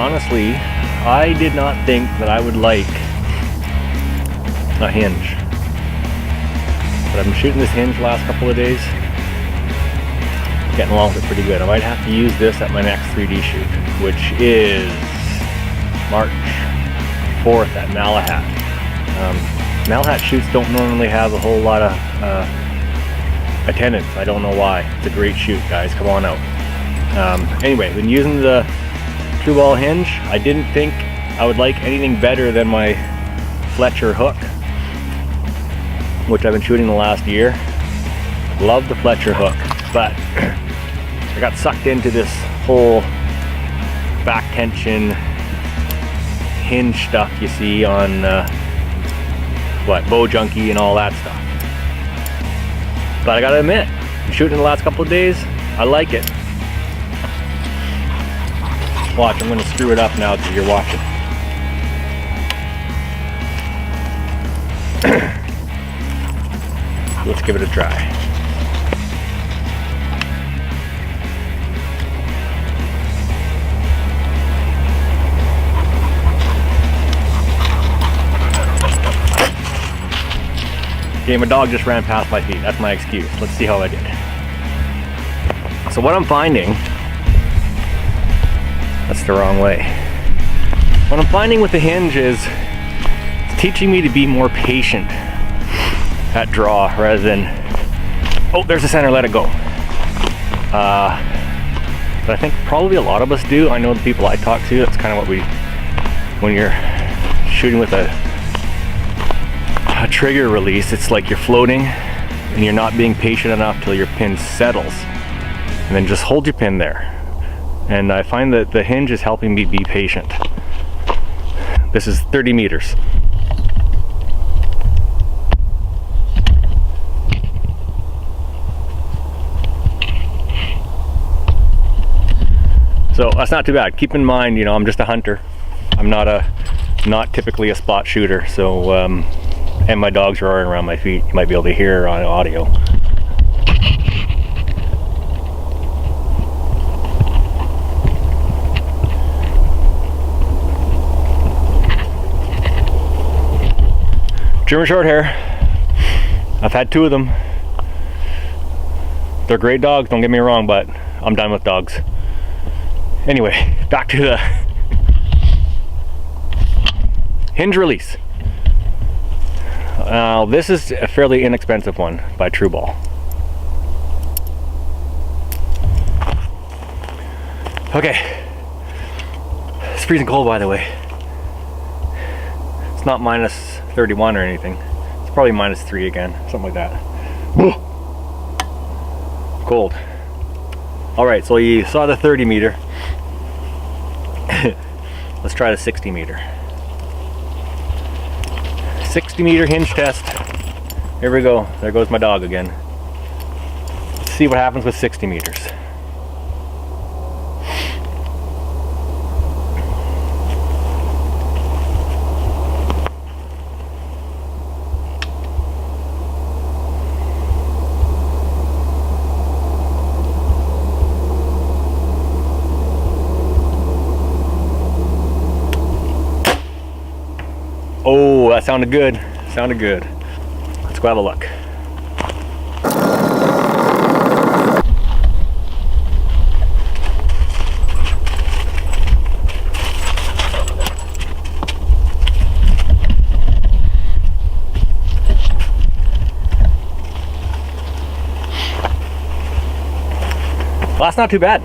honestly, I did not think that I would like a Hinge. But I've been shooting this Hinge the last couple of days. Getting along with it pretty good. I might have to use this at my next 3D shoot, which is March 4th at Malahat. Malahat shoots don't normally have a whole lot of attendance. I don't know why. It's a great shoot, guys. Come on out. Anyway, been using the t.r.u.ball Hinge. I didn't think I would like anything better than my Fletcher hook, which I've been shooting the last year. Love the Fletcher hook, but I got sucked into this whole back tension hinge stuff you see on Bow Junkie and all that stuff. But I gotta admit, I'm shooting the last couple of days. I like it. Watch, I'm gonna screw it up now because you're watching. Let's give it a try. Okay, my dog just ran past my feet. That's my excuse. Let's see how I did. So what I'm finding, that's the wrong way. What I'm finding with the Hinge is it's teaching me to be more patient at draw rather than, oh, there's the center, let it go. But I think probably a lot of us do. I know the people I talk to, that's kind of what we, when you're shooting with a trigger release, it's like you're floating and you're not being patient enough till your pin settles, and then just hold your pin there. And I find that the Hinge is helping me be patient. This is 30 meters. So that's not too bad. Keep in mind, you know, I'm just a hunter. I'm not typically a spot shooter. So and my dog's roaring around my feet. You might be able to hear on audio. German short hair. I've had 2 of them. They're great dogs, don't get me wrong, but I'm done with dogs. Anyway, back to the Hinge release. This is a fairly inexpensive one by t.r.u.ball. Okay, it's freezing cold, by the way. It's not minus 31 or anything. It's probably minus 3 again, something like that. Cold. All right, so you saw the 30 meter. Let's try the 60 meter. 60 meter Hinge test. Here we go. There goes my dog again. Let's see what happens with 60 meters. Oh, that sounded good. Sounded good. Let's go have a look. Well, that's not too bad.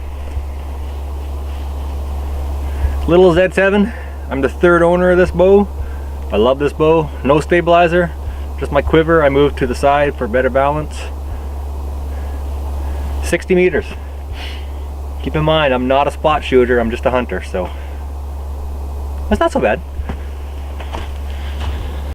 Little Z7. I'm the 3rd owner of this bow. I love this bow. No stabilizer, just my quiver. I moved to the side for better balance. 60 meters. Keep in mind, I'm not a spot shooter, I'm just a hunter, so that's not so bad.